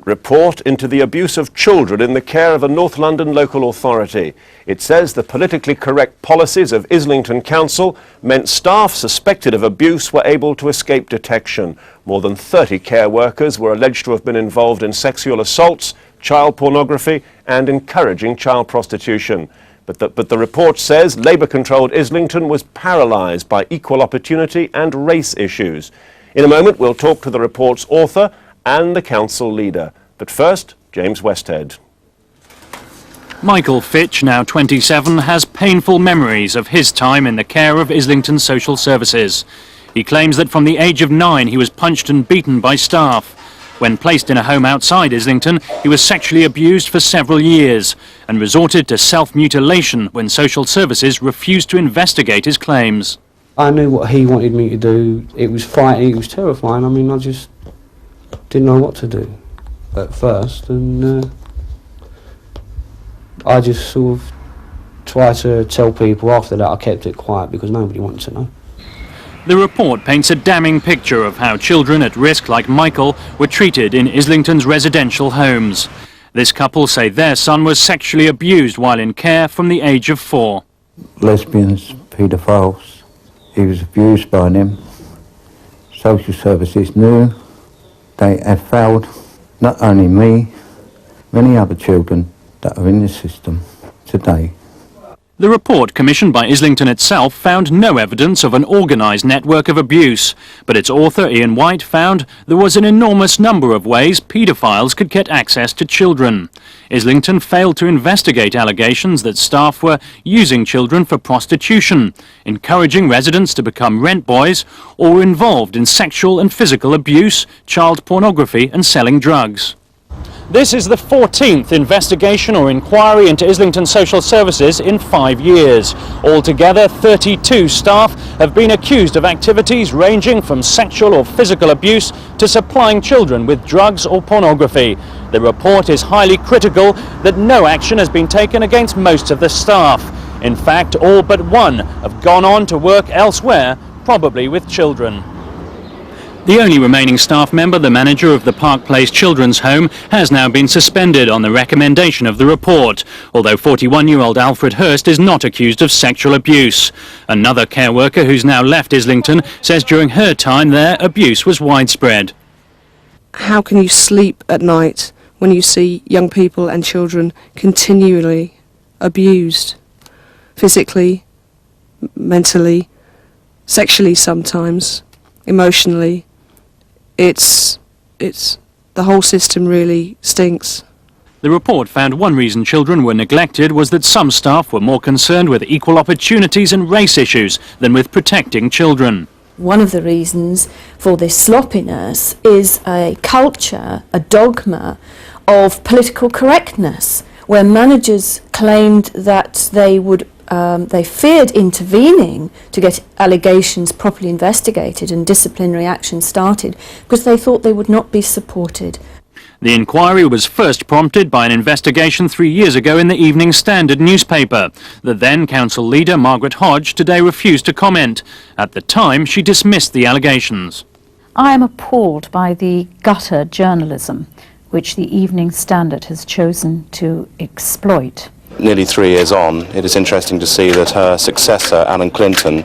Report into the abuse of children in the care of a North London local authority. It says the politically correct policies of Islington Council meant staff suspected of abuse were able to escape detection. More than 30 care workers were alleged to have been involved in sexual assaults, child pornography and encouraging child prostitution. But the report says Labour-controlled Islington was paralysed by equal opportunity and race issues. In a moment we'll talk to the report's author and the council leader. But first, James Westhead. Michael Fitch, now 27, has painful memories of his time in the care of Islington Social Services. He claims that from the age of 9 he was punched and beaten by staff. When placed in a home outside Islington, he was sexually abused for several years and resorted to self-mutilation when social services refused to investigate his claims. I knew what he wanted me to do. It was frightening, it was terrifying. I mean, I just didn't know what to do at first, and I just sort of tried to tell people. After that I kept it quiet because nobody wanted to know. The report paints a damning picture of how children at risk like Michael were treated in Islington's residential homes. This couple say their son was sexually abused while in care from the age of 4. Lesbians, paedophiles, he was abused by them. Social services knew. They have failed not only me, many other children that are in the system today. The report, commissioned by Islington itself, found no evidence of an organised network of abuse, but its author, Ian White, found there was an enormous number of ways paedophiles could get access to children. Islington failed to investigate allegations that staff were using children for prostitution, encouraging residents to become rent boys, or were involved in sexual and physical abuse, child pornography and selling drugs. This is the 14th investigation or inquiry into Islington Social Services in 5 years. Altogether, 32 staff have been accused of activities ranging from sexual or physical abuse to supplying children with drugs or pornography. The report is highly critical that no action has been taken against most of the staff. In fact, all but one have gone on to work elsewhere, probably with children. The only remaining staff member, the manager of the Park Place Children's Home, has now been suspended on the recommendation of the report, although 41-year-old Alfred Hurst is not accused of sexual abuse. Another care worker who's now left Islington says during her time there, abuse was widespread. How can you sleep at night when you see young people and children continually abused? Physically, mentally, sexually sometimes, emotionally. It's the whole system really stinks. The report found one reason children were neglected was that some staff were more concerned with equal opportunities and race issues than with protecting children. One of the reasons for this sloppiness is a culture, a dogma of political correctness, where managers claimed that they feared intervening to get allegations properly investigated and disciplinary action started because they thought they would not be supported. The inquiry was first prompted by an investigation 3 years ago in the Evening Standard newspaper. The then council leader, Margaret Hodge, today refused to comment. At the time, she dismissed the allegations. I am appalled by the gutter journalism which the Evening Standard has chosen to exploit. Nearly 3 years on, it is interesting to see that her successor, Alan Clinton,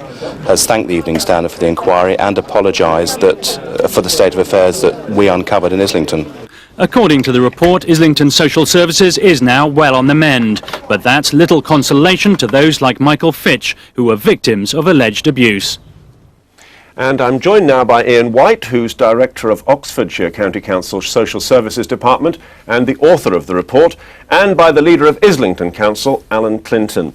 has thanked the Evening Standard for the inquiry and apologised for the state of affairs that we uncovered in Islington. According to the report, Islington Social Services is now well on the mend, but that's little consolation to those like Michael Fitch, who were victims of alleged abuse. And I'm joined now by Ian White, who's Director of Oxfordshire County Council's Social Services Department and the author of the report, and by the leader of Islington Council, Alan Clinton.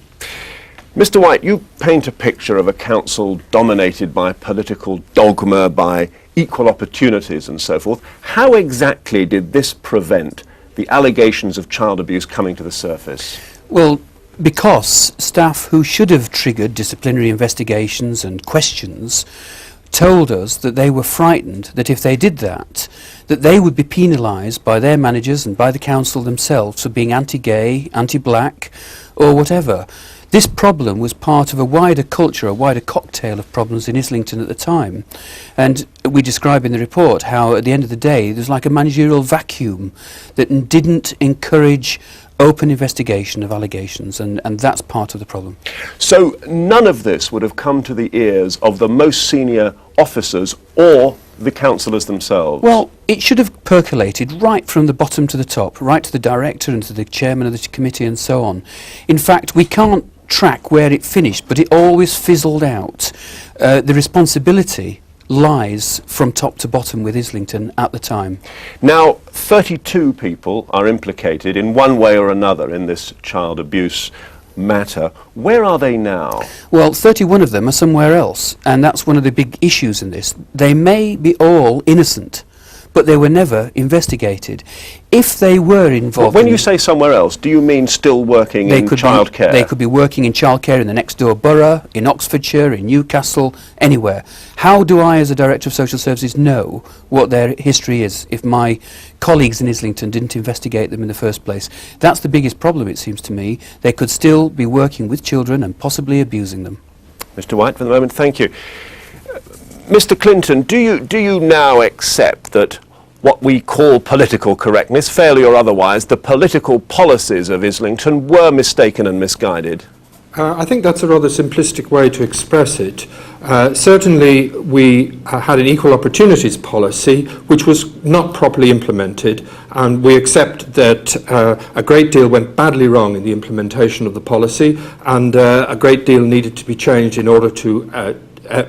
Mr. White, you paint a picture of a council dominated by political dogma, by equal opportunities and so forth. How exactly did this prevent the allegations of child abuse coming to the surface? Well, because staff who should have triggered disciplinary investigations and questions told us that they were frightened that if they did that they would be penalised by their managers and by the council themselves for being anti-gay, anti-black or whatever. This problem was part of a wider culture, a wider cocktail of problems in Islington at the time. And we describe in the report how at the end of the day there's like a managerial vacuum that didn't encourage open investigation of allegations, and that's part of the problem. So none of this would have come to the ears of the most senior officers or the councillors themselves? Well, it should have percolated right from the bottom to the top, right to the director and to the chairman of the committee and so on. In fact, we can't track where it finished, but it always fizzled out. The responsibility lies from top to bottom with Islington at the time. Now, 32 people are implicated in one way or another in this child abuse matter. Where are they now? Well, 31 of them are somewhere else, and that's one of the big issues in this. They may be all innocent, but they were never investigated. If they were involved... When you say somewhere else, do you mean still working in childcare? They could be working in childcare in the next door borough, in Oxfordshire, in Newcastle, anywhere. How do I, as a Director of Social Services, know what their history is if my colleagues in Islington didn't investigate them in the first place? That's the biggest problem, it seems to me. They could still be working with children and possibly abusing them. Mr. White, for the moment, thank you. Mr. Clinton, do you now accept that what we call political correctness, fairly or otherwise, the political policies of Islington were mistaken and misguided? I think that's a rather simplistic way to express it. Certainly we had an equal opportunities policy which was not properly implemented, and we accept that a great deal went badly wrong in the implementation of the policy, and a great deal needed to be changed in order to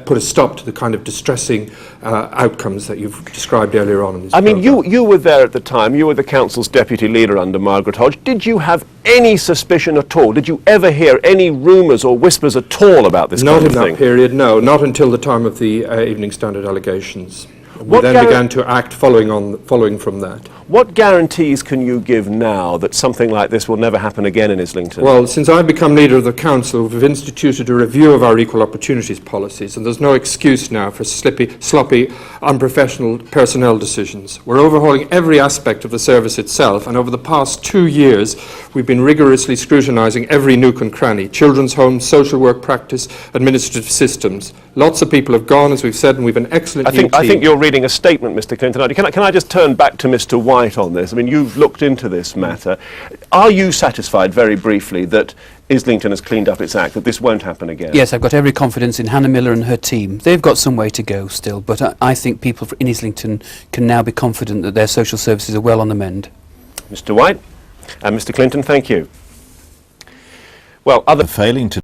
put a stop to the kind of distressing outcomes that you've described earlier on in this mean, you were there at the time. You were the council's deputy leader under Margaret Hodge. Did you have any suspicion at all? Did you ever hear any rumours or whispers at all about this kind of thing? Not in that period, no. Not until the time of the Evening Standard allegations. We then began to act following from that. What guarantees can you give now that something like this will never happen again in Islington? Well, since I've become leader of the council, we've instituted a review of our equal opportunities policies, and there's no excuse now for sloppy, unprofessional personnel decisions. We're overhauling every aspect of the service itself, and over the past 2 years, we've been rigorously scrutinising every nook and cranny: children's homes, social work practice, administrative systems. Lots of people have gone, as we've said, and we've an excellent new team. I think you're reading a statement, Mr. Clinton. Can I just turn back to Mr. White on this? I mean, you've looked into this matter. Are you satisfied, very briefly, that Islington has cleaned up its act, that this won't happen again? Yes, I've got every confidence in Hannah Miller and her team. They've got some way to go still, but I think people in Islington can now be confident that their social services are well on the mend. Mr. White and Mr. Clinton, thank you. Well, failing to